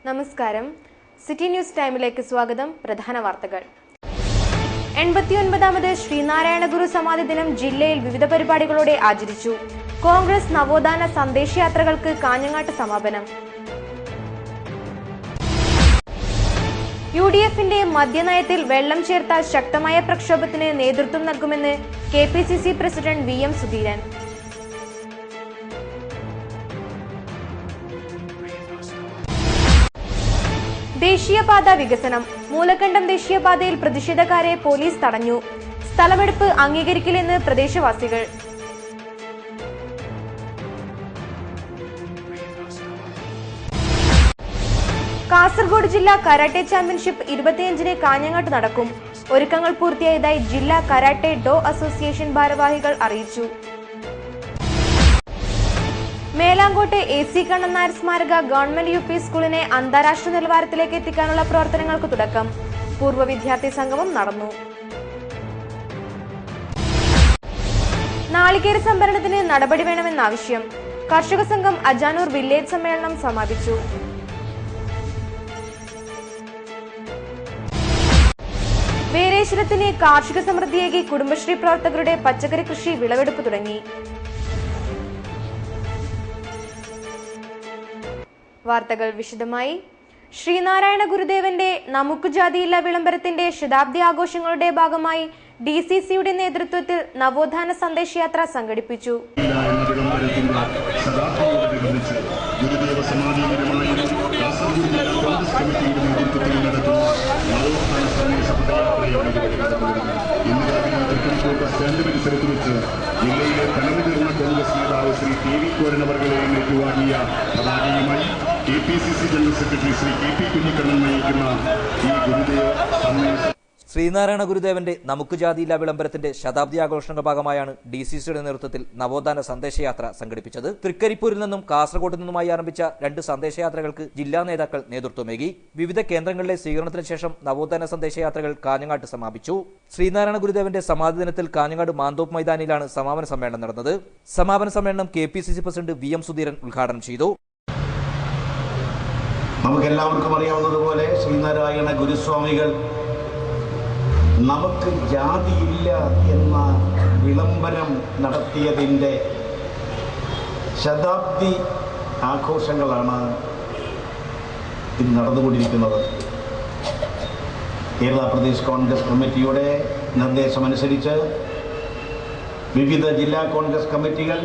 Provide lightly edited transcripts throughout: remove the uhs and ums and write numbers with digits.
നമസ്കാരം. City news ടൈമിലേക്ക് സ്വാഗതം. പ്രധാന വാർത്തകൾ. 89ാമത് ശ്രീനാരായണ ഗുരു സമാധി ദിനം ജില്ലയിൽ വിവിധ പരിപാടികളോടെ ആചരിച്ചു. കോൺഗ്രസ് നവോത്ഥാന സന്ദേശയാത്രകൾക്ക് കാഞ്ഞങ്ങാട്ട് സമാപനം. UDFന്റെ മദ്യനയത്തിൽ വെള്ളം ചേർത്ത ശക്തമായ പ്രക്ഷോഭത്തിന് നേതൃത്വം നൽകുമെന്ന് KPCC പ്രസിഡന്റ് VM സുധീരൻ. ദേശീയപാത വികസനം. മൂലക്കണ്ടം ദേശീയപാതയിൽ പ്രതിഷേധക്കാരെ പോലീസ് തടഞ്ഞു. സ്ഥലമെടുപ്പ് അംഗീകരിക്കില്ലെന്ന് പ്രദേശവാസികൾ. കാസർഗോഡ് ജില്ലാ കരാട്ടെ ചാമ്പ്യൻഷിപ്പ് 25-ന് കാഞ്ഞങ്ങാട്ട് നടക്കും. ഒരുക്കങ്ങൾ പൂർത്തിയായതായി ജില്ലാ കരാട്ടെ ഡോ അസോസിയേഷൻ ഭാരവാഹികൾ അറിയിച്ചു. മേലാങ്കോട്ട് AC കണ്ണൻ നായർ സ്മാരക ഗവൺമെന്റ് UP സ്കൂളിനെ അന്താരാഷ്ട്ര നിലവാരത്തിലേക്ക് എത്തിക്കാനുള്ള പ്രവർത്തനങ്ങൾക്ക് തുടക്കം. പൂർവ്വ വിദ്യാർത്ഥി സംഗമം നടന്നു. നാളികേര സംഭരണത്തിന് നടപടി വേണമെന്നാവശ്യം. കർഷക സംഘം അജാനൂർ വില്ലേജ് സമ്മേളനം സമാപിച്ചു. വേരേശ്വരത്തിന് കാർഷിക സമൃദ്ധിയേകി കുടുംബശ്രീ പ്രവർത്തകരുടെ പച്ചക്കറി കൃഷി വിളവെടുപ്പ് തുടങ്ങി. വാർത്തകൾ വിശദമായി. ശ്രീനാരായണ ഗുരുദേവന്റെ നമുക്ക് ജാതിയില്ല വിളംബരത്തിന്റെ ശതാബ്ദി ആഘോഷങ്ങളുടെ ഭാഗമായി DCCയുടെ നേതൃത്വത്തിൽ നവോത്ഥാന സന്ദേശയാത്ര സംഘടിപ്പിച്ചു. ജില്ലയിലെ തലമുതിർന്ന കോൺഗ്രസ് നേതാവ് ശ്രീ KV കോരൻ അവർകളെ ഏറ്റുവാങ്ങിയ പതാകയുമായി KPCC general secretary Shri KP Kunhikannan നയിക്കുന്ന ഈ ഗുരുദേവ സന്ദേശം. ശ്രീനാരായണ ഗുരുദേവന്റെ നമുക്ക് ജാതിയില്ല വിളംബരത്തിന്റെ ശതാബ്ദി ആഘോഷങ്ങളുടെ ഭാഗമായാണ് DCCയുടെ നേതൃത്വത്തിൽ നവോത്ഥാന സന്ദേശയാത്ര സംഘടിപ്പിച്ചത്. തൃക്കരിപ്പൂരിൽ നിന്നും കാസർഗോഡ് നിന്നുമായി ആരംഭിച്ച 2 സന്ദേശയാത്രകൾക്ക് ജില്ലാ നേതാക്കൾ നേതൃത്വമേകി. വിവിധ കേന്ദ്രങ്ങളിലെ സ്വീകരണത്തിന് ശേഷം നവോത്ഥാന സന്ദേശയാത്രകൾ കാഞ്ഞങ്ങാട്ട് സമാപിച്ചു. ശ്രീനാരായണ ഗുരുദേവന്റെ സമാധി ദിനത്തിൽ കാഞ്ഞങ്ങാട് മാന്തോപ്പ് മൈതാനിയിലാണ് സമാപന സമ്മേളനം നടന്നത്. സമാപന സമ്മേളനം KPCC പ്രസിഡന്റ് VM സുധീരൻ ഉദ്ഘാടനം ചെയ്തു. നമുക്കെല്ലാവർക്കും അറിയാവുന്നതുപോലെ ശ്രീനാരായണ ഗുരുസ്വാമികൾ നമുക്ക് ജാതിയില്ല എന്ന വിളംബരം നടത്തിയതിൻ്റെ ശതാബ്ദി ആഘോഷങ്ങളാണ് ഇന്ന് നടന്നുകൊണ്ടിരിക്കുന്നത്. കേരള പ്രദേശ് കോൺഗ്രസ് കമ്മിറ്റിയുടെ നിർദ്ദേശമനുസരിച്ച് വിവിധ ജില്ലാ കോൺഗ്രസ് കമ്മിറ്റികൾ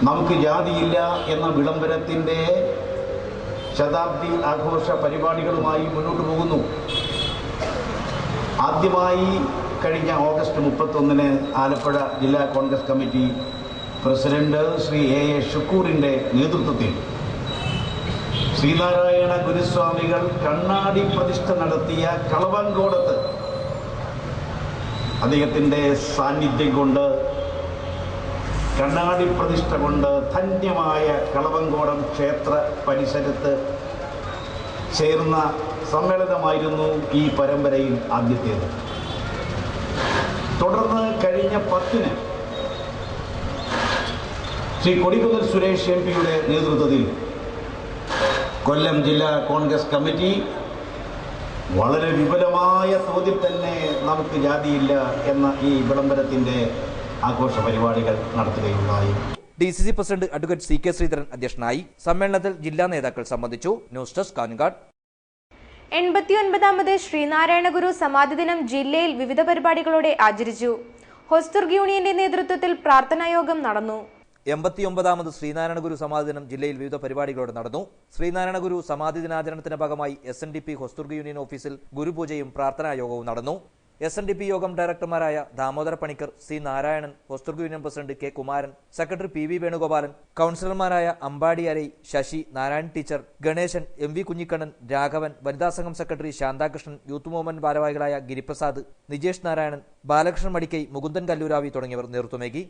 നമുക്ക് ജാതിയില്ല എന്ന വിളംബരത്തിൻ്റെ ശതാബ്ദി ആഘോഷ പരിപാടികളുമായി മുന്നോട്ട് പോകുന്നു. ആദ്യമായി കഴിഞ്ഞ ഓഗസ്റ്റ് 31-ന് ആലപ്പുഴ ജില്ലാ Congress committee president Shri A ഷുക്കൂറിൻ്റെ നേതൃത്വത്തിൽ ശ്രീനാരായണ ഗുരുസ്വാമികൾ കണ്ണാടി പ്രതിഷ്ഠ നടത്തിയ കളവങ്കോടത്ത് അദ്ദേഹത്തിൻ്റെ സാന്നിധ്യം കൊണ്ട്, കണ്ണാടി പ്രതിഷ്ഠ കൊണ്ട് ധന്യമായ കളവങ്കോടം ക്ഷേത്ര പരിസരത്ത് ചേർന്ന സമ്മേളനമായിരുന്നു ഈ പരമ്പരയിൽ ആദ്യത്തേത്. തുടർന്ന് കഴിഞ്ഞ 10-ന് ശ്രീ കൊടിക്കുന്നിൽ സുരേഷ് MP-യുടെ നേതൃത്വത്തിൽ കൊല്ലം ജില്ലാ കോൺഗ്രസ് കമ്മിറ്റി വളരെ വിപുലമായ തോതിൽ തന്നെ നമുക്ക് ജാതിയില്ല എന്ന ഈ വിളംബരത്തിൻ്റെ ആഘോഷ പരിപാടികൾ നടത്തുകയുണ്ടായി. DCC president advocate CK Sreedharan അധ്യക്ഷനായി. സമ്മേളനത്തിൽ ജില്ലാ നേതാക്കൾ സംബന്ധിച്ചു. News desk Kanhangad. 89ാമത് ശ്രീനാരായണ ഗുരു സമാധി ദിനം ജില്ലയിൽ വിവിധ പരിപാടികളോടെ ആചരിച്ചു. ഹൊസ്തുർഗ് യൂണിയന്റെ നേതൃത്വത്തിൽ പ്രാർത്ഥനായോഗം നടന്നു. 89ാമത് ശ്രീനാരായണ ഗുരു സമാധി ദിനം ജില്ലയിൽ വിവിധ പരിപാടികളോടെ നടന്നു. ശ്രീനാരായണ ഗുരു സമാധി ദിനാചരണത്തിന്റെ ഭാഗമായി SNDP ഹൊസ്തുർഗ് യൂണിയൻ ഓഫീസിൽ ഗുരുപൂജയും പ്രാർത്ഥനായോഗവും നടന്നു. SNDP യോഗം ഡയറക്ടർമാരായ Damodara Panicker, C Narayanan, Hosdurg union president K Kumaran, secretary PV Venugopalan, കൌൺസിലർമാരായ അമ്പാടി അരൈ, ശശി, നാരായൺ ടീച്ചർ, ഗണേശൻ, MV കുഞ്ഞിക്കണ്ണൻ, രാഘവൻ, വനിതാ സംഘം സെക്രട്ടറി ശാന്താകൃഷ്ണൻ, യൂത്ത് മൂവ്മെന്റ് ഭാരവാഹികളായ ഗിരിപ്രസാദ്, നിജേഷ് നാരായണൻ, ബാലകൃഷ്ണൻ മടിക്കൈ, മുകുന്ദൻ കല്ലൂരാവി തുടങ്ങിയവർ നേതൃത്വമേകി.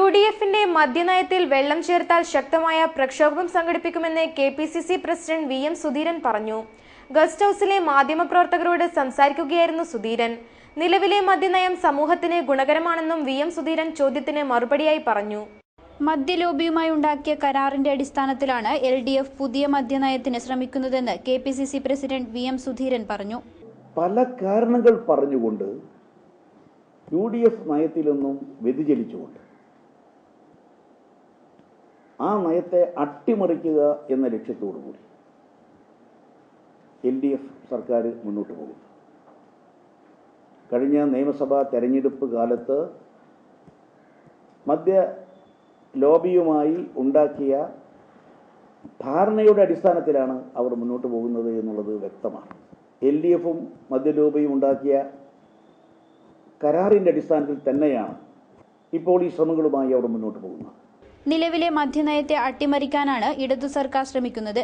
UDFന്റെ മദ്യനയത്തിൽ വെള്ളം ചേർത്താൽ ശക്തമായ പ്രക്ഷോഭം സംഘടിപ്പിക്കുമെന്ന് KPCC പ്രസിഡന്റ് VM സുധീരൻ പറഞ്ഞു. ഗസ്റ്റ് ഹൌസിലെ മാധ്യമപ്രവർത്തകരോട് സംസാരിക്കുകയായിരുന്നു സുധീരൻ. നിലവിലെ മദ്യനയം സമൂഹത്തിന് ഗുണകരമാണെന്നും VM സുധീരൻ ചോദ്യത്തിന് മറുപടിയായി പറഞ്ഞു. മദ്യലോബിയുമായി ഉണ്ടാക്കിയ കരാറിന്റെ അടിസ്ഥാനത്തിലാണ് LDF പുതിയ മദ്യനയത്തിന് ശ്രമിക്കുന്നതെന്ന് KPCC പ്രസിഡന്റ് VM സുധീരൻ പറഞ്ഞു. പല കാരണങ്ങൾ പറഞ്ഞുകൊണ്ട് UDF നയത്തിൽ നിന്നും വ്യതിചലിച്ചുകൊണ്ട് ആ നയത്തെ അട്ടിമറിക്കുക എന്ന ലക്ഷ്യത്തോടുകൂടി LDF സർക്കാർ മുന്നോട്ട് പോകുന്നു. കഴിഞ്ഞ നിയമസഭാ തെരഞ്ഞെടുപ്പ് കാലത്ത് മദ്യ ലോബിയുമായി ഉണ്ടാക്കിയ ധാരണയുടെ അടിസ്ഥാനത്തിലാണ് അവർ മുന്നോട്ട് പോകുന്നത് എന്നുള്ളത് വ്യക്തമാണ്. LDFും മദ്യ ലോബിയും ഉണ്ടാക്കിയ കരാറിൻ്റെ അടിസ്ഥാനത്തിൽ തന്നെയാണ് ഇപ്പോൾ ഈ ശ്രമങ്ങളുമായി അവർ മുന്നോട്ട് പോകുന്നത്. നിലവിലെ മദ്യനയത്തെ അട്ടിമറിക്കാനാണ് ഇടതു സർക്കാർ ശ്രമിക്കുന്നത്.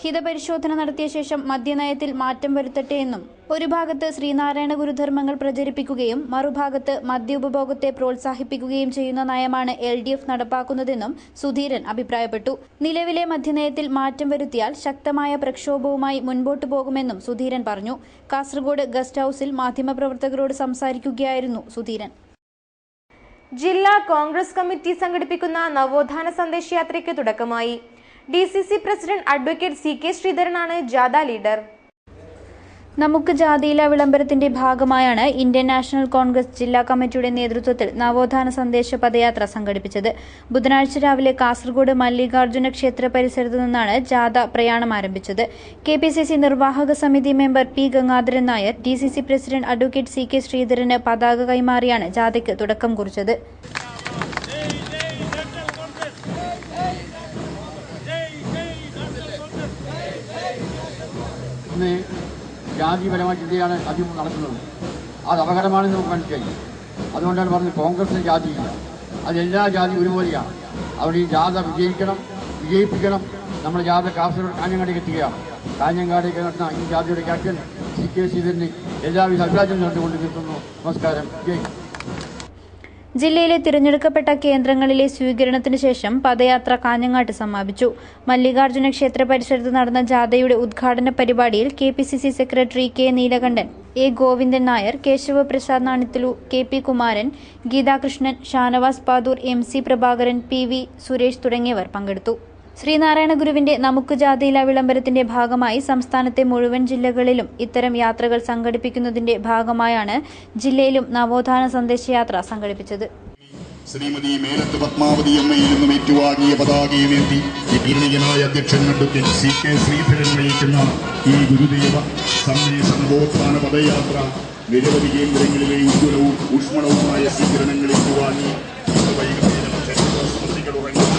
ഹിതപരിശോധന നടത്തിയ ശേഷം മദ്യനയത്തിൽ മാറ്റം വരുത്തട്ടെ എന്നും ഒരു ഭാഗത്ത് ശ്രീനാരായണ ഗുരുധർമ്മങ്ങൾ പ്രചരിപ്പിക്കുകയും മറുഭാഗത്ത് മദ്യ ഉപഭോഗത്തെ പ്രോത്സാഹിപ്പിക്കുകയും ചെയ്യുന്ന നയമാണ് LDF നടപ്പാക്കുന്നതെന്നും സുധീരൻ അഭിപ്രായപ്പെട്ടു. നിലവിലെ മദ്യനയത്തിൽ മാറ്റം വരുത്തിയാൽ ശക്തമായ പ്രക്ഷോഭവുമായി മുൻപോട്ടു പോകുമെന്നും സുധീരൻ പറഞ്ഞു. കാസർഗോഡ് ഗസ്റ്റ് ഹൌസിൽ മാധ്യമപ്രവർത്തകരോട് സംസാരിക്കുകയായിരുന്നു സുധീരൻ. ജില്ലാ കോൺഗ്രസ് കമ്മിറ്റി സംഘടിപ്പിക്കുന്ന നവോത്ഥാന സന്ദേശയാത്രയ്ക്ക് തുടക്കമായി. DCC പ്രസിഡന്റ് അഡ്വക്കേറ്റ് CK ശ്രീധരനാണ് ജാഥ ലീഡർ. നമുക്ക് ജാതിയില്ല വിളംബരത്തിന്റെ ഭാഗമായാണ് ഇന്ത്യൻ നാഷണൽ കോൺഗ്രസ് ജില്ലാ കമ്മിറ്റിയുടെ നേതൃത്വത്തിൽ നവോത്ഥാന സന്ദേശ പദയാത്ര സംഘടിപ്പിച്ചത്. ബുധനാഴ്ച രാവിലെ കാസർഗോഡ് മല്ലികാർജ്ജുന ക്ഷേത്ര പരിസരത്തു നിന്നാണ് ജാഥ പ്രയാണം ആരംഭിച്ചത്. KPCC നിർവാഹക സമിതി member P Gangadharan Nair, DCC president advocate CK ശ്രീധരന് പതാക കൈമാറിയാണ് ജാഥയ്ക്ക് തുടക്കം കുറിച്ചത്. ജാതിപരമായ ചിന്തയാണ് അധികം നടക്കുന്നത്. അത് അപകടമാണെന്ന് നമുക്ക് മനസ്സിലായി. അതുകൊണ്ടാണ് പറഞ്ഞത് കോൺഗ്രസിന് ജാതിയില്ല, അതെല്ലാ ജാതിയും ഒരുപോലെയാണ്. അവിടെ ഈ ജാഥ വിജയിപ്പിക്കണം. നമ്മൾ ജാഥ കാസർഗോഡ് കാഞ്ഞങ്ങാടേക്ക് എത്തുകയാണ്. കാഞ്ഞങ്ങാടേക്ക് നടന്ന ഈ ജാതിയുടെ ക്യാപ്റ്റൻ CK ശ്രീധരന് എല്ലാവിധ അഭിവാദ്യം നടന്നുകൊണ്ട് നിർത്തുന്നു. നമസ്കാരം. ജില്ലയിലെ തിരഞ്ഞെടുക്കപ്പെട്ട കേന്ദ്രങ്ങളിലെ സ്വീകരണത്തിന് ശേഷം പദയാത്ര കാഞ്ഞങ്ങാട്ട് സമാപിച്ചു. മല്ലികാർജ്ജുന ക്ഷേത്ര പരിസരത്ത് നടന്ന ജാഥയുടെ ഉദ്ഘാടന പരിപാടിയിൽ KPCC secretary K Neelakandan, A Govindan Nair, Keshava Prasad നാണിത്തലു, KP Kumaran, Geethakrishnan, Shanavas Padur, MC Prabhakaran, PV Suresh തുടങ്ങിയവർ പങ്കെടുത്തു. ശ്രീനാരായണ ഗുരുവിന്റെ നമുക്ക് ജാതിയില്ല വിളംബരത്തിന്റെ ഭാഗമായി സംസ്ഥാനത്തെ മുഴുവൻ ജില്ലകളിലും ഇത്തരം യാത്രകൾ സംഘടിപ്പിക്കുന്നതിന്റെ ഭാഗമായാണ് ജില്ലയിലും നവോത്ഥാന സന്ദേശയാത്ര സംഘടിപ്പിച്ചത്. ശ്രീമതി മേലത്ത് പത്മാവതി അമ്മയിൽ നിന്നും ഏറ്റുവാങ്ങിയ പതാകയുമേന്തി പീഡനികനായ അധ്യക്ഷൻ അഡ്വക്കേറ്റ് CK ശ്രീധരൻ നയിക്കുന്ന ഈ ഗുരുദേവ സന്ദേശ നവോത്ഥാന പദയാത്ര നിരവധി കേന്ദ്രങ്ങളിലെ ഉജ്ജ്വലവും ഊഷ്മളവുമായ സ്വീകരണങ്ങൾ ഏറ്റുവാങ്ങി സ്മൃതികൾ ഉറങ്ങുന്ന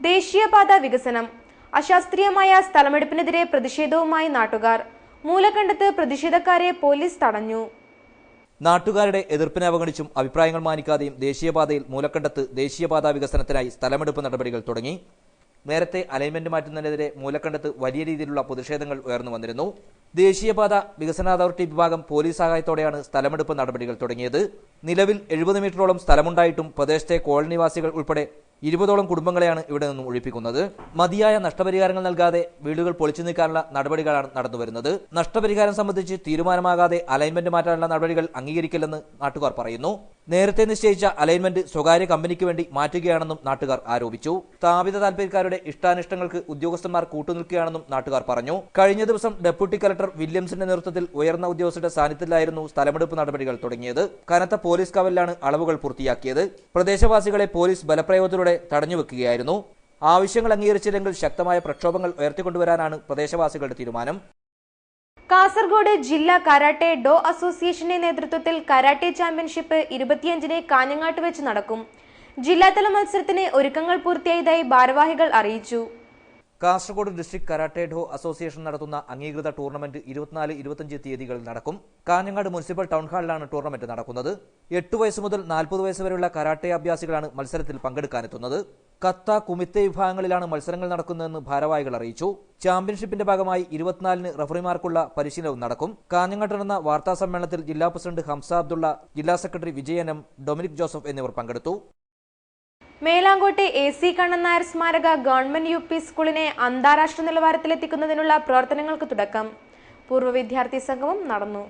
ദേശീയപാത വികസനം. അശാസ്ത്രീയമായ സ്ഥലമെടുപ്പിനെതിരെ പ്രതിഷേധവുമായി നാട്ടുകാർ. മൂലക്കണ്ടത്ത് പ്രതിഷേധക്കാരെ പോലീസ് തടഞ്ഞു. നാട്ടുകാരുടെ എതിർപ്പിനെ അവഗണിച്ചും അഭിപ്രായങ്ങൾ മാനിക്കാതെയും ദേശീയപാതയിൽ മൂലക്കണ്ടത്ത് ദേശീയപാതാ വികസനത്തിനായി സ്ഥലമെടുപ്പ് നടപടികൾ തുടങ്ങി. നേരത്തെ അലൈൻമെന്റ് മാറ്റുന്നതിനെതിരെ മൂലക്കണ്ടത്ത് വലിയ രീതിയിലുള്ള പ്രതിഷേധങ്ങൾ ഉയർന്നു വന്നിരുന്നു. ദേശീയപാത വികസന അതോറിറ്റി വിഭാഗം പോലീസ് സഹായത്തോടെയാണ് സ്ഥലമെടുപ്പ് നടപടികൾ തുടങ്ങിയത്. നിലവിൽ 70 മീറ്ററോളം സ്ഥലമുണ്ടായിട്ടും പ്രദേശത്തെ കോളനിവാസികൾ ഉൾപ്പെടെ 20ഓളം കുടുംബങ്ങളെയാണ് ഇവിടെ നിന്നും ഒഴിപ്പിക്കുന്നത്. മതിയായ നഷ്ടപരിഹാരങ്ങൾ നൽകാതെ വീടുകൾ പൊളിച്ചു നീക്കാനുള്ള നടപടികളാണ് നടന്നുവരുന്നത്. നഷ്ടപരിഹാരം സംബന്ധിച്ച് തീരുമാനമാകാതെ അലൈൻമെന്റ് മാറ്റാനുള്ള നടപടികൾ അംഗീകരിക്കില്ലെന്ന് നാട്ടുകാർ പറയുന്നു. നേരത്തെ നിശ്ചയിച്ച അലൈൻമെന്റ് സ്വകാര്യ കമ്പനിക്ക് വേണ്ടി മാറ്റുകയാണെന്നും നാട്ടുകാർ ആരോപിച്ചു. സ്ഥാപിത താൽപര്യക്കാരുടെ ഇഷ്ടാനിഷ്ടങ്ങൾക്ക് ഉദ്യോഗസ്ഥന്മാർ കൂട്ടുനിൽക്കുകയാണെന്നും നാട്ടുകാർ പറഞ്ഞു. കഴിഞ്ഞ ദിവസം ഡെപ്യൂട്ടി കലക്ടർ വില്യംസിന്റെ നേതൃത്വത്തിൽ ഉയർന്ന ഉദ്യോഗസ്ഥരുടെ സാന്നിധ്യത്തിലായിരുന്നു സ്ഥലമെടുപ്പ് നടപടികൾ തുടങ്ങിയത്. കനത്ത പോലീസ് കാവലിലാണ് അളവുകൾ പൂർത്തിയാക്കിയത്. പ്രദേശവാസികളെ പോലീസ് ബലപ്രയോഗത്തിലൂടെ തടഞ്ഞുവെക്കുകയായിരുന്നു. ആവശ്യങ്ങൾ അംഗീകരിച്ചില്ലെങ്കിൽ ശക്തമായ പ്രക്ഷോഭങ്ങൾ ഉയർത്തിക്കൊണ്ടുവരാനാണ് പ്രദേശവാസികളുടെ തീരുമാനം. കാസർഗോഡ് ജില്ലാ കരാട്ടെ ഡോ അസോസിയേഷന്റെ നേതൃത്വത്തിൽ കരാട്ടെ ചാമ്പ്യൻഷിപ്പ് 25-ന് കാഞ്ഞങ്ങാട്ട് വെച്ച് നടക്കും. ജില്ലാതല മത്സരത്തിന് ഒരുക്കങ്ങൾ പൂർത്തിയായതായി ഭാരവാഹികൾ അറിയിച്ചു. കാസർഗോഡ് ഡിസ്ട്രിക്ട് കരാട്ടെ ഡോ അസോസിയേഷൻ നടത്തുന്ന അംഗീകൃത ടൂർണമെന്റ് 24-25 തീയതികളിൽ നടക്കും. കാഞ്ഞങ്ങാട് മുനിസിപ്പൽ ടൗൺ ഹാളിലാണ് ടൂർണമെന്റ് നടക്കുന്നത്. 8 വയസ്സ് മുതൽ 40 വയസ്സ് വരെയുള്ള കരാട്ടെ അഭ്യാസികളാണ് മത്സരത്തിൽ പങ്കെടുക്കാനെത്തുന്നത്. കത്ത, കുമിത്തെ വിഭാഗങ്ങളിലാണ് മത്സരങ്ങൾ നടക്കുന്നതെന്ന് ഭാരവാഹികൾ അറിയിച്ചു. ചാമ്പ്യൻഷിപ്പിന്റെ ഭാഗമായി 24-ന് റഫറിമാർക്കുള്ള പരിശീലനവും നടക്കും. കാഞ്ഞങ്ങാട്ട് നടന്ന വാർത്താ സമ്മേളനത്തിൽ ജില്ലാ പ്രസിഡന്റ് ഹംസ അബ്ദുള്ള, ജില്ലാ secretary Vijayan M, Dominic Joseph എന്നിവർ പങ്കെടുത്തു. മേലാങ്കോട്ടെ AC കണ്ണൻ നായർ സ്മാരക ഗവൺമെന്റ് UP സ്കൂളിനെ അന്താരാഷ്ട്ര നിലവാരത്തിലെത്തിക്കുന്നതിനുള്ള പ്രവർത്തനങ്ങൾക്ക് തുടക്കം. പൂർവ്വ വിദ്യാർത്ഥി സംഗമം നടന്നു.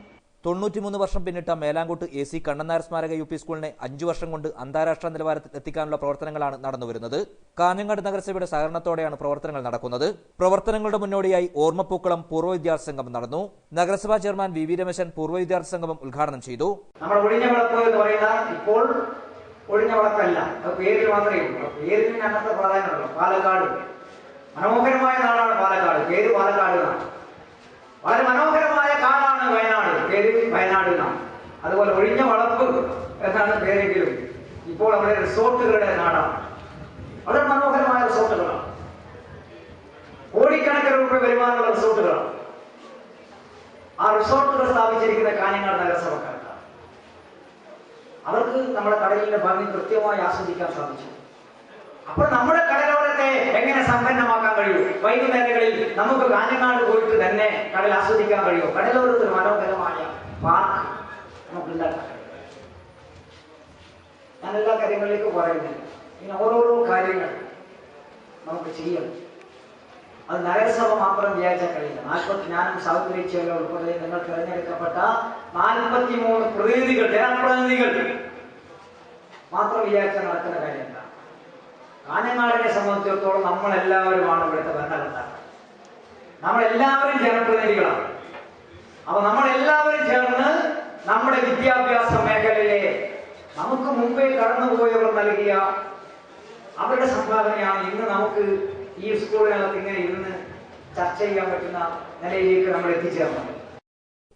93 വർഷം പിന്നിട്ട മേലാങ്കോട്ട് AC കണ്ണൻ നായർ സ്മാരക UP സ്കൂളിനെ 5 വർഷം കൊണ്ട് അന്താരാഷ്ട്ര നിലവാരത്തിൽ എത്തിക്കാനുള്ള പ്രവർത്തനങ്ങളാണ് നടന്നുവരുന്നത്. കാഞ്ഞങ്ങാട് നഗരസഭയുടെ സഹകരണത്തോടെയാണ് പ്രവർത്തനങ്ങൾ നടക്കുന്നത്. പ്രവർത്തനങ്ങളുടെ മുന്നോടിയായി ഓർമ്മപ്പൂക്കളം പൂർവ്വ വിദ്യാർത്ഥി സംഗമം നടന്നു. നഗരസഭാ ചെയർമാൻ VV രമേശൻ പൂർവ്വ വിദ്യാർത്ഥി സംഗമം ഉദ്ഘാടനം ചെയ്തു. ഒഴിഞ്ഞ വളക്കല്ല, അത് പേരിൽ മാത്രമേ ഉള്ളൂ. പേരിന് അങ്ങനത്തെ പ്രാധാന്യമുള്ളൂ. പാലക്കാട് മനോഹരമായ നാടാണ് പാലക്കാട്, പേര് പാലക്കാട് എന്നാണ്. വളരെ മനോഹരമായ കാടാണ് വയനാട്, പേര് വയനാട് എന്നാണ്. അതുപോലെ ഒഴിഞ്ഞ വളപ്പ് എന്നാണ് പേരെങ്കിലും ഇപ്പോൾ അവിടെ റിസോർട്ടുകളുടെ നാടാണ്. വളരെ മനോഹരമായ റിസോർട്ടുകളാണ്, കോടിക്കണക്കിന് രൂപ വരുമാനമുള്ള റിസോർട്ടുകളാണ്. ആ റിസോർട്ടുകൾ സ്ഥാപിച്ചിരിക്കുന്ന കാഞ്ഞങ്ങാട് നഗരസഭക്കാർ. അവർക്ക് നമ്മുടെ കടലിന്റെ ഭംഗി കൃത്യമായി ആസ്വദിക്കാൻ സാധിച്ചു. അപ്പോൾ നമ്മുടെ കടലോരത്തെ എങ്ങനെ സമ്പന്നമാക്കാൻ കഴിയും? വൈകുന്നേരങ്ങളിൽ നമുക്ക് കാഞ്ഞങ്ങാട് പോയിട്ട് തന്നെ കടൽ ആസ്വദിക്കാൻ കഴിയും. കടലോരത്തിൽ മനോഹരമായ പാർക്ക് നമുക്ക് ഉണ്ടാക്കാൻ കഴിയും. ഞാൻ എല്ലാ കാര്യങ്ങളിലേക്കും പറയുന്നില്ല. ഇങ്ങനെ ഓരോരോ കാര്യങ്ങൾ നമുക്ക് ചെയ്യണം. അത് നഗരസഭ മാത്രം വിചാരിച്ചാൽ കഴിയില്ല. ഞാനും സൗകര്യ ഉൾപ്പെടെ നിങ്ങൾ തിരഞ്ഞെടുക്കപ്പെട്ട 43 പ്രതിനിധികൾ, ജനപ്രതിനിധികൾ മാത്രം വിചാരിച്ചാൽ നടക്കുന്ന കാര്യമല്ല. കാഞ്ഞങ്ങാടിനെ സംബന്ധിച്ചിടത്തോളം നമ്മളെല്ലാവരുമാണ് ഇവിടുത്തെ ഭരണകർത്താക്കൾ. നമ്മളെല്ലാവരും ജനപ്രതിനിധികളാണ്. അപ്പൊ നമ്മളെല്ലാവരും ചേർന്ന് നമ്മുടെ വിദ്യാഭ്യാസ മേഖലയിലെ നമുക്ക് മുമ്പേ കടന്നുപോയവർ നൽകിയ അവരുടെ സംഭാവനയാണ് ഇന്ന് നമുക്ക് ഈ സ്കൂളിനകത്ത് ഇങ്ങനെ ഇരുന്ന് ചർച്ച ചെയ്യാൻ പറ്റുന്ന നിലയിലേക്ക് നമ്മൾ എത്തിച്ചേർന്നത്.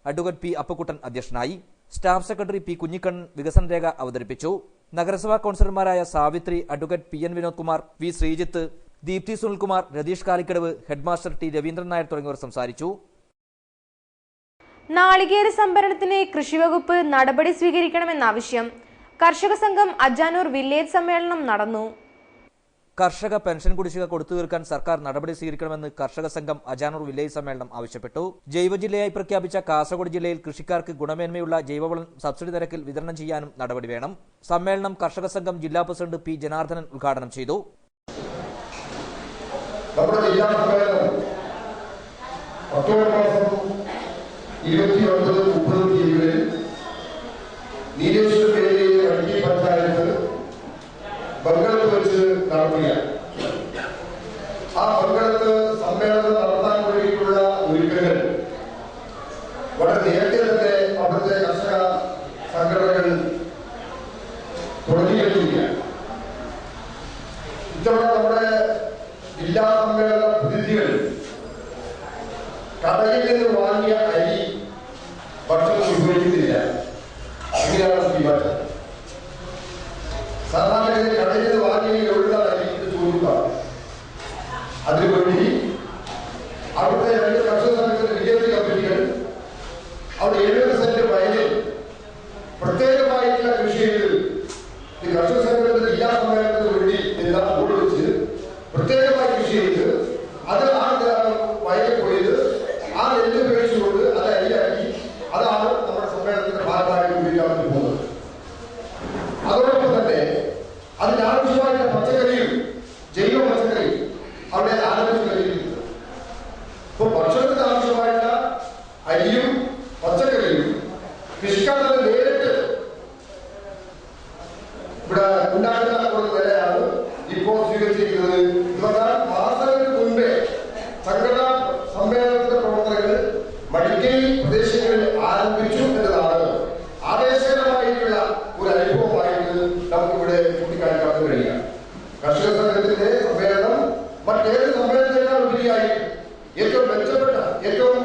Advocate P. അപ്പക്കുട്ടൻ അധ്യക്ഷനായി. Staff secretary P. കുഞ്ഞിക്കണ്ണൻ വികസന രേഖ അവതരിപ്പിച്ചു. നഗരസഭാ കൌൺസിലർമാരായ Savithri, advocate PN Vinod Kumar, V. Sreejith, Deepthi Sunilkumar, Ratheesh Kalikkadavu, headmaster T. Raveendran Nair തുടങ്ങിയവർ സംസാരിച്ചു. നാളികേര സംഭരണത്തിന് കൃഷിവകുപ്പ് നടപടി സ്വീകരിക്കണമെന്നാവശ്യം. കർഷക സംഘം അജാനൂർ വില്ലേജ് സമ്മേളനം നടന്നു. കർഷക പെൻഷൻ കുടിശ്ശിക കൊടുത്തു തീർക്കാൻ സർക്കാർ നടപടി സ്വീകരിക്കണമെന്ന് കർഷക സംഘം അജാനൂർ വില്ലേജ് സമ്മേളനം ആവശ്യപ്പെട്ടു. ജൈവ ജില്ലയായി പ്രഖ്യാപിച്ച കാസർഗോഡ് ജില്ലയിൽ കൃഷിക്കാർക്ക് ഗുണമേന്മയുള്ള ജൈവവളം സബ്സിഡി നിരക്കിൽ വിതരണം ചെയ്യാനും നടപടി വേണം. സമ്മേളനം കർഷക സംഘം ജില്ലാ പ്രസിഡന്റ് P. ജനാർദ്ദനൻ ഉദ്ഘാടനം ചെയ്തു. നമ്മുടെ ജില്ലാ സമ്മേളനം ഒക്ടോബർ മാസം 29-30 തീയതികളിൽ നീലേശ്വരം മേഖലയിലെ വടക്കേ പഞ്ചായത്ത് ബംഗളത്ത് വെച്ച് നടത്തുകയാണ്. ആ ബംഗളത്ത് സമ്മേളനം നടത്താൻ വേണ്ടിയിട്ടുള്ള ഒരുക്കങ്ങൾ വളരെ നേരത്തെ തന്നെ അവിടുത്തെ കർഷക സംഘടനകൾ തുടങ്ങിയിരിക്കുകയാണ്. ഇത്തവണ നമ്മുടെ ജില്ലാ സമ്മേളന പ്രതിനിധികൾ കടയിൽ നിന്ന് വാങ്ങിയ അരി ഭക്ഷണം ഉപയോഗിക്കുന്നില്ല. അങ്ങനെയാണ് തീരുമാനം. സാധാരണ കടയിൽ നിന്ന് വാങ്ങിയുള്ള അരി ചോദിക്കാം. അതിനുവേണ്ടി അവിടുത്തെ 2 കർഷക സംഘത്തിന്റെ വില്ലേജ് കമ്മിറ്റികൾ അവിടെ 70 സെന്റ് വയലിൽ പ്രത്യേകമായിട്ടുള്ള കൃഷി ചെയ്ത് കർഷക സംഘത്തിന്റെ ജില്ലാ സമ്മേളനത്തിന് വേണ്ടി എല്ലാം കൂടി വെച്ച് പ്രത്യേകമായി കൃഷി ചെയ്ത് അത് ആ വയലിൽ പോയത് ആ നെല്ല് ഉപയോഗിച്ചുകൊണ്ട് അത് അരിയാക്കി അതാണ് നമ്മുടെ സമ്മേളനത്തിന്റെ ഭാഗമായിട്ട് ഉപയോഗിക്കാൻ പോകുന്നത്. അതോടൊപ്പം തന്നെ അതിനാവശ്യമായിട്ടുള്ള പച്ചക്കറിയും ജൈവ പച്ചക്കറിയും അവിടെ ആരംഭിച്ചു കഴിഞ്ഞിട്ടുണ്ട്. ഇപ്പൊ ഭക്ഷണത്തിന് ആവശ്യമായിട്ടുള്ള അരിയും പച്ചക്കറിയും കൃഷിക്കാരുടെ നേരിട്ട് ഇവിടെ ഉണ്ടാക്കുന്ന ഒരു നിലയാണ് ഇപ്പോൾ സ്വീകരിച്ചിരിക്കുന്നത്. ഇതുകൊണ്ടാൽ മാസങ്ങൾക്ക് മുമ്പേ സംഘടനാ സമ്മേളനത്തിന്റെ പ്രവർത്തനങ്ങൾ മടിക്കൈ പ്രദേശങ്ങളിൽ ആരംഭിച്ചു എന്നതാണ് ആവേശകരമായിട്ടുള്ള ഒരു അനുഭവമായിട്ട് നമുക്കിവിടെ ചൂണ്ടിക്കാണിക്കാൻ കഴിയുക. കർഷക സംഘത്തിന്റെ സമ്മേളനം മറ്റേത് സമ്മേളനത്തെക്കാൾ ഉപരിയായി ഏറ്റവും മെച്ചപ്പെട്ട, ഏറ്റവും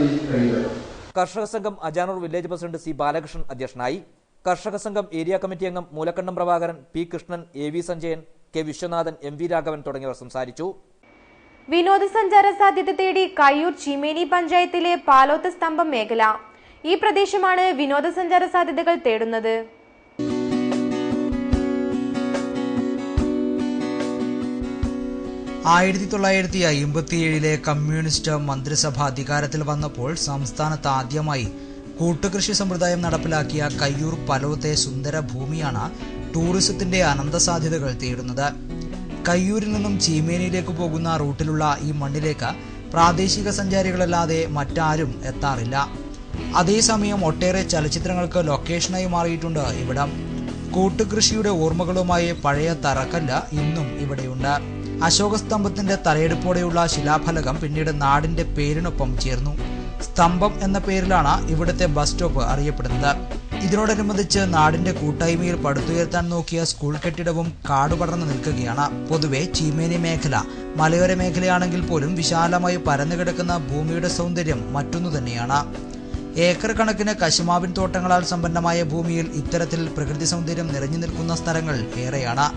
നടത്തി കഴിഞ്ഞത്. Karshaka Sangham Ajanur village president C Balakrishnan അധ്യക്ഷനായി. കർഷക സംഘം ഏരിയ കമ്മിറ്റി അംഗം Moolakkandam Prabhakaran, P Krishnan, A V Sanjayan, K Viswanathan, M V Raghavan തുടങ്ങിയവർ സംസാരിച്ചു. വിനോദസഞ്ചാര സാധ്യത തേടി കയ്യൂർ ചീമേനി പഞ്ചായത്തിലെ പാലോത്ത് സ്തംഭം മേഖല. ഈ പ്രദേശമാണ് വിനോദസഞ്ചാര സാധ്യതകൾ തേടുന്നത്. ിലെ കമ്മ്യൂണിസ്റ്റ് മന്ത്രിസഭ അധികാരത്തിൽ വന്നപ്പോൾ സംസ്ഥാനത്ത് ആദ്യമായി കൂട്ടുകൃഷി സമ്പ്രദായം നടപ്പിലാക്കിയ കയ്യൂർ പലോത്തെ സുന്ദര ഭൂമിയാണ് ടൂറിസത്തിന്റെ അനന്ത സാധ്യതകൾ തേടുന്നത്. കയ്യൂരിൽ നിന്നും ചീമേനിയിലേക്ക് പോകുന്ന റൂട്ടിലുള്ള ഈ മണ്ണിലേക്ക് പ്രാദേശിക സഞ്ചാരികളല്ലാതെ മറ്റാരും എത്താറില്ല. അതേസമയം ഒട്ടേറെ ചലച്ചിത്രങ്ങൾക്ക് ലൊക്കേഷനായി മാറിയിട്ടുണ്ട് ഇവിടം. കൂട്ടുകൃഷിയുടെ ഓർമ്മകളുമായി പഴയ തറക്കല്ല് ഇന്നും ഇവിടെയുണ്ട്. അശോകസ്തംഭത്തിന്റെ തലയെടുപ്പോടെയുള്ള ശിലാഫലകം പിന്നീട് നാടിന്റെ പേരിനൊപ്പം ചേർന്നു. സ്തംഭം എന്ന പേരിലാണ് ഇവിടുത്തെ ബസ് സ്റ്റോപ്പ് അറിയപ്പെടുന്നത്. ഇതിനോടനുബന്ധിച്ച് നാടിന്റെ കൂട്ടായ്മയിൽ പടുത്തുയർത്താൻ നോക്കിയ സ്കൂൾ കെട്ടിടവും കാടുപടർന്നു നിൽക്കുകയാണ്. പൊതുവെ ചീമേനി മേഖല മലയോര മേഖലയാണെങ്കിൽ പോലും വിശാലമായി പരന്നു കിടക്കുന്ന ഭൂമിയുടെ സൗന്ദര്യം മറ്റൊന്നു തന്നെയാണ്. ഏക്കർ കണക്കിന് കശുമാവിൻ തോട്ടങ്ങളാൽ സമ്പന്നമായ ഭൂമിയിൽ ഇത്തരത്തിൽ പ്രകൃതി സൗന്ദര്യം നിറഞ്ഞു നിൽക്കുന്ന സ്ഥലങ്ങൾ ഏറെയാണ്.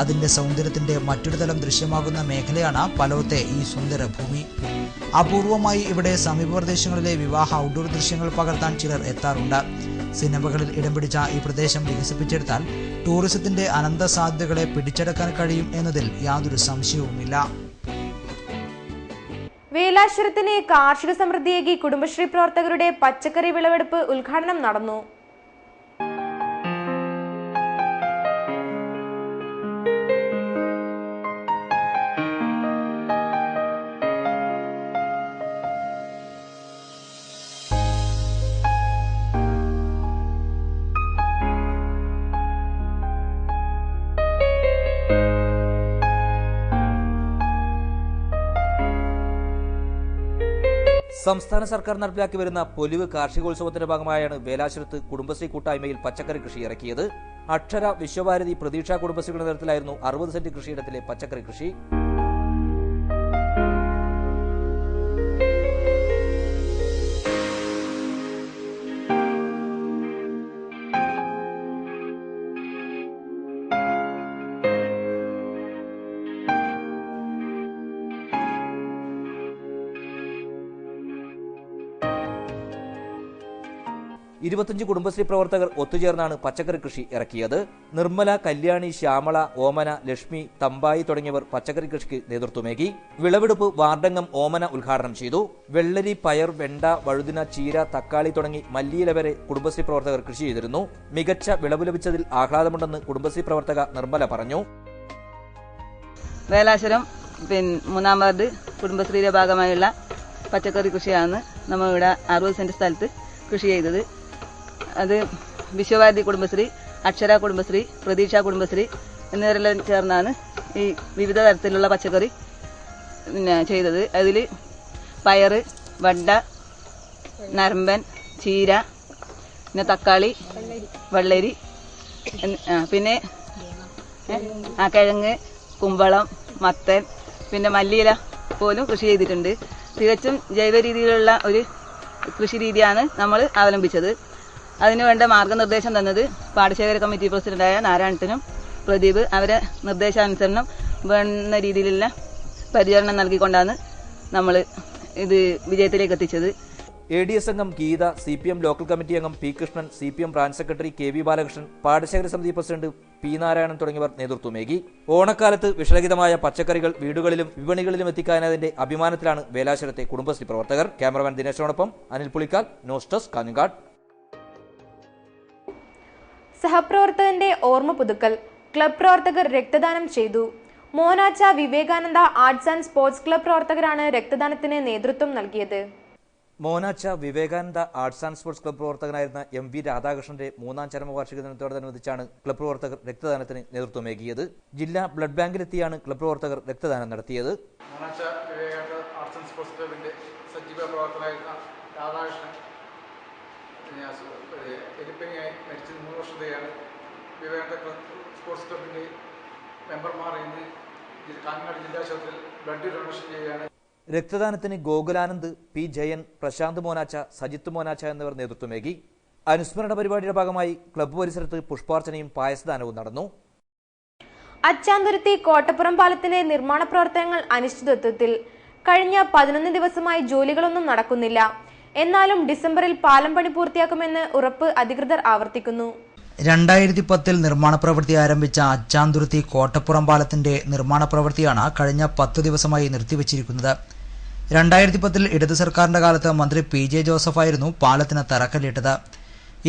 അതിന്റെ സൗന്ദര്യത്തിന്റെ മറ്റൊരു തലം ദൃശ്യമാകുന്ന മേഖലയാണ് പലോത്തെ ഈ സുന്ദര ഭൂമി. അപൂർവമായി ഇവിടെ സമീപ പ്രദേശങ്ങളിലെ വിവാഹ ഔട്ട്ഡോർ ദൃശ്യങ്ങൾ പകർത്താൻ ചിലർ എത്താറുണ്ട്. സിനിമകളിൽ ഇടം പിടിച്ച ഈ പ്രദേശം വികസിപ്പിച്ചെടുത്താൽ ടൂറിസത്തിന്റെ അനന്ത സാധ്യതകളെ പിടിച്ചെടുക്കാൻ കഴിയും എന്നതിൽ യാതൊരു സംശയവുമില്ല. വേലാശ്വരത്തിന് കാർഷിക സമൃദ്ധിയേകി കുടുംബശ്രീ പ്രവർത്തകരുടെ പച്ചക്കറി വിളവെടുപ്പ് ഉദ്ഘാടനം നടന്നു. സംസ്ഥാന സർക്കാർ നടപ്പിലാക്കി വരുന്ന പൊലിവ് കാർഷികോത്സവത്തിന്റെ ഭാഗമായാണ് വേലാശ്വരത്ത് കുടുംബശ്രീ കൂട്ടായ്മയിൽ പച്ചക്കറി കൃഷി ഇറക്കിയത്. അക്ഷര, വിശ്വഭാരതി, പ്രതീക്ഷ കുടുംബശ്രീയുടെ നേതൃത്വത്തിലായിരുന്നു 60 സെന്റ് കൃഷിയിടത്തിലെ പച്ചക്കറി കൃഷി. ഇരുപത്തഞ്ച് കുടുംബശ്രീ പ്രവർത്തകർ ഒത്തുചേർന്നാണ് പച്ചക്കറി കൃഷി ഇറക്കിയത്. നിർമ്മല, കല്യാണി, ശ്യാമള, ഓമന, ലക്ഷ്മി, തമ്പായി തുടങ്ങിയവർ പച്ചക്കറി കൃഷിക്ക് നേതൃത്വമേകി. വിളവെടുപ്പ് വാർഡംഗം ഓമന ഉദ്ഘാടനം ചെയ്തു. വെള്ളരി, പയർ, വെണ്ട, വഴുതിന, ചീര, തക്കാളി തുടങ്ങി മല്ലിയില വരെ കുടുംബശ്രീ പ്രവർത്തകർ കൃഷി ചെയ്തിരുന്നു. മികച്ച വിളവ് ലഭിച്ചതിൽ ആഹ്ലാദമുണ്ടെന്ന് കുടുംബശ്രീ പ്രവർത്തക നിർമ്മല പറഞ്ഞു. വേലാശ്വരം 3-ാം വാർഡ് കുടുംബശ്രീയുടെ ഭാഗമായുള്ള പച്ചക്കറി കൃഷിയാണ് നമ്മളിവിടെ 60 സെന്റ് സ്ഥലത്ത് കൃഷി ചെയ്തത്. അത് വിശ്വഭാരതി കുടുംബശ്രീ, അക്ഷര കുടുംബശ്രീ, പ്രതീക്ഷ കുടുംബശ്രീ എന്നിവരെല്ലാം ചേർന്നാണ് ഈ വിവിധ തരത്തിലുള്ള പച്ചക്കറി ചെയ്തത്. അതിൽ പയറ്, വണ്ട, നരമ്പൻ, ചീര, പിന്നെ തക്കാളി, വെള്ളരി, പിന്നെ കിഴങ്ങ്, കുമ്പളം, മത്തൻ, പിന്നെ മല്ലിയില പോലും കൃഷി ചെയ്തിട്ടുണ്ട്. തികച്ചും ജൈവ രീതിയിലുള്ള ഒരു കൃഷി രീതിയാണ് നമ്മൾ അവലംബിച്ചത്. അതിനുവേണ്ട മാർഗനിർദ്ദേശം തന്നത് പാടശേഖര കമ്മിറ്റി പ്രസിഡന്റായ നാരായണനും പ്രദീപ്. അവരെ നിർദ്ദേശാനുസരണം വേണ്ട രീതിയിലുള്ള പരിചരണം നൽകിക്കൊണ്ടാണ് നമ്മൾ ഇത് വിജയത്തിലേക്ക് എത്തിച്ചത്. ADS അംഗം ഗീത, CPM ലോക്കൽ കമ്മിറ്റി അംഗം പി Krishnan, CPM branch secretary KV Balakrishnan, പാടശേഖര സമിതി പ്രസിഡന്റ് പി നാരായണൻ തുടങ്ങിയവർ നേതൃത്വമേകി. ഓണക്കാലത്ത് വിഷരഹിതമായ പച്ചക്കറികൾ വീടുകളിലും വിപണികളിലും എത്തിക്കാനതിന്റെ അഭിമാനത്തിലാണ് വേലാശ്വരത്തെ കുടുംബശ്രീ പ്രവർത്തകർ. ക്യാമറമാൻ ദിനേശോടൊപ്പം അനിൽ പുളിക്കാൽ, ന്യൂസ് ഡെസ്ക്, കാഞ്ഞങ്ങാട്. സഹപ്രവർത്തകന്റെ ഓർമ്മ പുതുക്കൽ. ക്ലബ് പ്രവർത്തകർ രക്തദാനം ചെയ്തു. Monacha Vivekananda arts and sports club പ്രവർത്തകരാണ് രക്തദാനത്തിന് നേതൃത്വം നൽകിയത്. Monacha Vivekananda arts and sports club പ്രവർത്തകനായിരുന്ന MV രാധാകൃഷ്ണന്റെ 3ാം ചരമവാർഷിക ദിനത്തോടനുബന്ധിച്ചാണ് ക്ലബ് പ്രവർത്തകർ രക്തദാനത്തിന് നേതൃത്വമേകിയത്. ജില്ലാ ബ്ലഡ് ബാങ്കിലെത്തിയാണ് ക്ലബ് പ്രവർത്തകർ രക്തദാനം നടത്തിയത്. Monacha Vivekananda arts and sports ക്ലബിന്റെ സജീവ പ്രവർത്തകനായിരുന്ന രാധാകൃഷ്ണൻ എലിപ്പനിയായി മരിച്ചത് 3 വർഷത്തെയാണ്. വിവേകാനന്ദ സ്പോർട്സ് ക്ലബിന്റെ മെമ്പർമാർ ഇന്ന് കാഞ്ഞങ്ങാട് ജില്ലാ ആശുപത്രിയിൽ ബ്ലഡ് ഡൊണേഷൻ ചെയ്യുകയാണ്. രക്തദാനത്തിന് ഗോകുലാനന്ദ്, പി ജയൻ, പ്രശാന്ത് മോനാച്ച, സജിത്ത് മോനാച്ച എന്നിവർ നേതൃത്വമേകി. അനുസ്മരണ പരിപാടിയുടെ ഭാഗമായി ക്ലബ്ബ് പരിസരത്ത് പുഷ്പാർച്ചനയും പായസദാനവും നടന്നു. അച്ചാന്തുരുത്തി കോട്ടപ്പുറം പാലത്തിന്റെ നിർമ്മാണ പ്രവർത്തനങ്ങൾ അനിശ്ചിതത്വത്തിൽ. കഴിഞ്ഞ 11 ദിവസമായി ജോലികളൊന്നും നടക്കുന്നില്ല. എന്നാലും ഡിസംബറിൽ പാലം പണി പൂർത്തിയാക്കുമെന്ന് ഉറപ്പ് അധികൃതർ ആവർത്തിക്കുന്നു. 2010 നിർമ്മാണ പ്രവൃത്തി ആരംഭിച്ച അച്ചാന്തുരുത്തി കോട്ടപ്പുറം പാലത്തിന്റെ നിർമ്മാണ പ്രവൃത്തിയാണ് കഴിഞ്ഞ 10 ദിവസമായി നിർത്തിവച്ചിരിക്കുന്നത്. 2010 ഇടത് സർക്കാരിന്റെ കാലത്ത് മന്ത്രി പി ജെ ജോസഫായിരുന്നു പാലത്തിന് തറക്കല്ലിട്ടത്.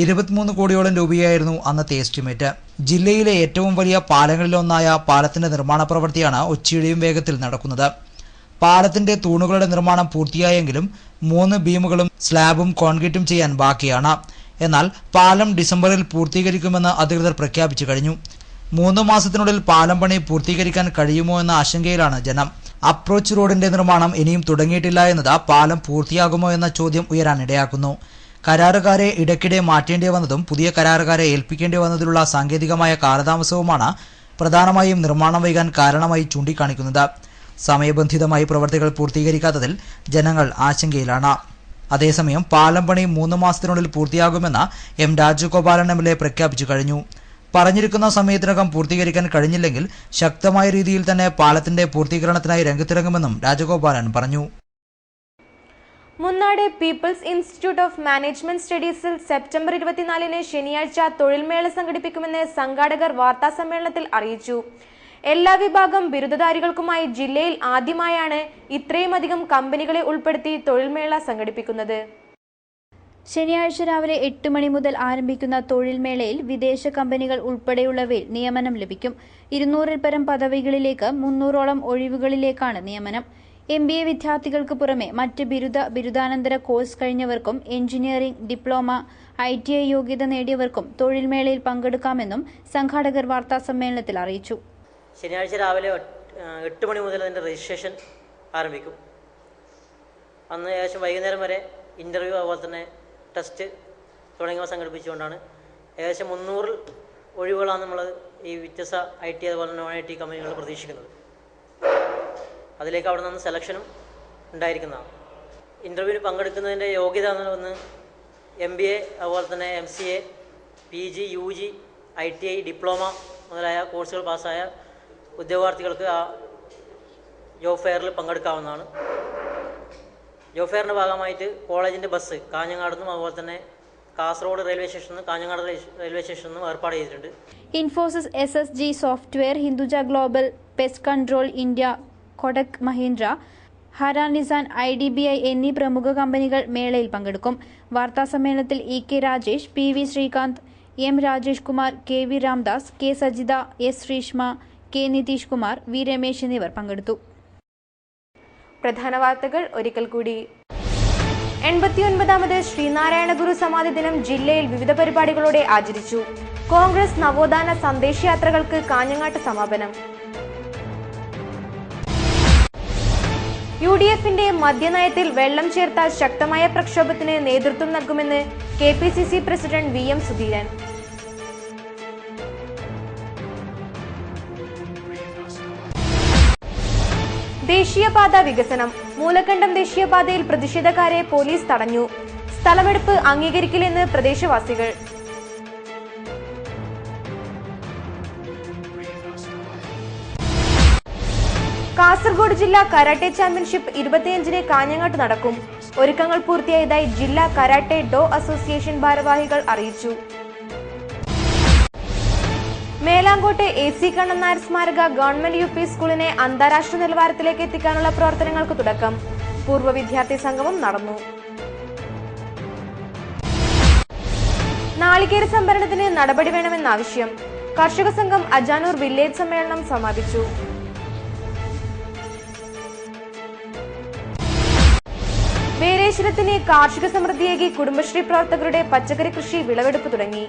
23 കോടിയോളം രൂപയായിരുന്നു അന്നത്തെ എസ്റ്റിമേറ്റ്. ജില്ലയിലെ ഏറ്റവും വലിയ പാലങ്ങളിലൊന്നായ പാലത്തിന്റെ നിർമ്മാണ പ്രവൃത്തിയാണ് ഒച്ചയിടിയും വേഗത്തിൽ നടക്കുന്നത്. പാലത്തിന്റെ തൂണുകളുടെ നിർമ്മാണം പൂർത്തിയായെങ്കിലും 3 ബീമുകളും സ്ലാബും കോൺക്രീറ്റും ചെയ്യാൻ ബാക്കിയാണ്. എന്നാൽ പാലം ഡിസംബറിൽ പൂർത്തീകരിക്കുമെന്ന് അധികൃതർ പ്രഖ്യാപിച്ചു കഴിഞ്ഞു. 3 മാസത്തിനുള്ളിൽ പാലം പണി പൂർത്തീകരിക്കാൻ കഴിയുമോ എന്ന ആശങ്കയിലാണ് ജനം. അപ്രോച്ച് റോഡിന്റെ നിർമ്മാണം ഇനിയും തുടങ്ങിയിട്ടില്ല എന്നത് പാലം പൂർത്തിയാകുമോ എന്ന ചോദ്യം ഉയരാനിടയാക്കുന്നു. കരാറുകാരെ ഇടയ്ക്കിടെ മാറ്റേണ്ടി വന്നതും പുതിയ കരാറുകാരെ ഏൽപ്പിക്കേണ്ടി വന്നതിലുള്ള സാങ്കേതികമായ കാലതാമസവുമാണ് പ്രധാനമായും നിർമ്മാണം വൈകാൻ കാരണമായി ചൂണ്ടിക്കാണിക്കുന്നത്. സമയബന്ധിതമായി പ്രവൃത്തികൾ പൂർത്തീകരിക്കാത്തതിൽ ജനങ്ങൾ ആശങ്കയിലാണ്. അതേസമയം പാലം പണി 3 മാസത്തിനുള്ളിൽ പൂർത്തിയാകുമെന്ന് എം രാജഗോപാലൻ MLA പ്രഖ്യാപിച്ചു കഴിഞ്ഞു. പറഞ്ഞിരിക്കുന്ന സമയത്തിനകം പൂർത്തീകരിക്കാൻ കഴിഞ്ഞില്ലെങ്കിൽ ശക്തമായ രീതിയിൽ തന്നെ പാലത്തിന്റെ പൂർത്തീകരണത്തിനായി രംഗത്തിറങ്ങുമെന്നും രാജഗോപാലൻ പറഞ്ഞു. Munnad people's institute of management സ്റ്റഡീസിൽ സെപ്റ്റംബർ 24 ശനിയാഴ്ച തൊഴിൽമേള സംഘടിപ്പിക്കുമെന്ന് സംഘാടകർ വാർത്താസമ്മേളനത്തിൽ അറിയിച്ചു. എല്ലാ വിഭാഗം ബിരുദധാരികൾക്കുമായി ജില്ലയിൽ ആദ്യമായാണ് ഇത്രയുമധികം കമ്പനികളെ ഉൾപ്പെടുത്തി തൊഴിൽമേള സംഘടിപ്പിക്കുന്നത്. ശനിയാഴ്ച രാവിലെ 8 മണി മുതൽ ആരംഭിക്കുന്ന തൊഴിൽമേളയിൽ വിദേശ കമ്പനികൾ ഉൾപ്പെടെയുള്ളവയിൽ നിയമനം ലഭിക്കും. 200-ൽ പരം പദവികളിലേക്ക് 300ഓളം ഒഴിവുകളിലേക്കാണ് നിയമനം. MBA വിദ്യാർത്ഥികൾക്ക് പുറമെ മറ്റ് ബിരുദാനന്തര കോഴ്സ് കഴിഞ്ഞവർക്കും എഞ്ചിനീയറിംഗ്, ഡിപ്ലോമ, ITI യോഗ്യത നേടിയവർക്കും തൊഴിൽമേളയിൽ പങ്കെടുക്കാമെന്നും സംഘാടകർ വാർത്താസമ്മേളനത്തിൽ അറിയിച്ചു. ശനിയാഴ്ച രാവിലെ 8 മണി മുതൽ അതിൻ്റെ രജിസ്ട്രേഷൻ ആരംഭിക്കും. അന്ന് ഏകദേശം വൈകുന്നേരം വരെ ഇൻ്റർവ്യൂ, അതുപോലെ തന്നെ ടെസ്റ്റ് തുടങ്ങിയവ സംഘടിപ്പിച്ചുകൊണ്ടാണ് ഏകദേശം 300 ഒഴിവുകളാണ് നമ്മൾ ഈ വ്യത്യസ്ത IT അതുപോലെ നോൺ IT കമ്പനികൾ പ്രതീക്ഷിക്കുന്നത്. അതിലേക്ക് അവിടെ നിന്ന് സെലക്ഷനും ഉണ്ടായിരിക്കുന്നതാണ്. ഇൻ്റർവ്യൂവിന് പങ്കെടുക്കുന്നതിൻ്റെ യോഗ്യത എന്ന് MBA, അതുപോലെ തന്നെ MCA, PG, UG, ITI, diploma മുതലായ കോഴ്സുകൾ പാസ്സായ ഉദ്യോഗാർത്ഥികൾക്ക് ആ ജോബ് ഫെയറിൽ പങ്കെടുക്കാവുന്നതാണ്. ജോബ് ഫെയറിൻ്റെ ഭാഗമായിട്ട് കോളേജിൻ്റെ ബസ് കാഞ്ഞങ്ങാട് നിന്നും അതുപോലെ തന്നെ കാസർഗോഡ് റെയിൽവേ സ്റ്റേഷനിൽ നിന്നും കാഞ്ഞങ്ങാട് റെയിൽവേ സ്റ്റേഷനിൽ നിന്നും ഏർപ്പാട് ചെയ്തിട്ടുണ്ട്. Infosys, SSG software, Hinduja global, pest control India, Kotak Mahindra, ഹരാൻ നിസാൻ, IDBI എന്നീ പ്രമുഖ കമ്പനികൾ മേളയിൽ പങ്കെടുക്കും. വാർത്താസമ്മേളനത്തിൽ EK Rajesh, PV Srikanth, M Rajesh Kumar, KV Ramdas, K Sajitha, S Sreeshma, K Nitish Kumar, V Ramesh എന്നിവർ പങ്കെടുത്തു. പ്രധാന വാർത്തകൾ ഒരിക്കൽ കൂടി. 89ാമത് ശ്രീനാരായണ ഗുരു സമാധി ദിനം ജില്ലയിൽ വിവിധ പരിപാടികളോടെ ആചരിച്ചു. കോൺഗ്രസ് നവോത്ഥാന സന്ദേശയാത്രകൾക്ക് കാഞ്ഞങ്ങാട്ട് സമാപനം. UDFന്റെ മദ്യനയത്തിൽ വെള്ളം ചേർത്താൽ ശക്തമായ പ്രക്ഷോഭത്തിന് നേതൃത്വം നൽകുമെന്ന് KPCC പ്രസിഡന്റ് VM സുധീരൻ. ദേശീയപാത വികസനം. മൂലക്കണ്ടം ദേശീയപാതയിൽ പ്രതിഷേധക്കാരെ പോലീസ് തടഞ്ഞു. സ്ഥലമെടുപ്പ് അംഗീകരിക്കില്ലെന്ന് പ്രദേശവാസികൾ. കാസർഗോഡ് ജില്ലാ കരാട്ടെ ചാമ്പ്യൻഷിപ്പ് 25-ന് കാഞ്ഞങ്ങാട്ട് നടക്കും. ഒരുക്കങ്ങൾ പൂർത്തിയായതായി ജില്ലാ കരാട്ടെ ഡോ അസോസിയേഷൻ ഭാരവാഹികൾ അറിയിച്ചു. മേലാങ്കോട്ടെ AC കണ്ണൻ നായർ സ്മാരക ഗവൺമെന്റ് UP സ്കൂളിനെ അന്താരാഷ്ട്ര നിലവാരത്തിലേക്ക് എത്തിക്കാനുള്ള പ്രവർത്തനങ്ങൾക്ക് തുടക്കം. പൂർവ്വ വിദ്യാർത്ഥി സംഗമം നടന്നു. നാളികേര സംഭരണത്തിന് നടപടി വേണമെന്നാവശ്യം. കർഷക സംഘം അജാനൂർ വില്ലേജ് സമ്മേളനം സമാപിച്ചു. വേലേശ്വരത്തിന് കാർഷിക സമൃദ്ധിയേകി കുടുംബശ്രീ പ്രവർത്തകരുടെ പച്ചക്കറി കൃഷി വിളവെടുപ്പ് തുടങ്ങി.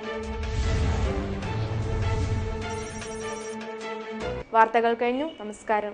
വാർത്തകൾ കഴിഞ്ഞു. നമസ്കാരം.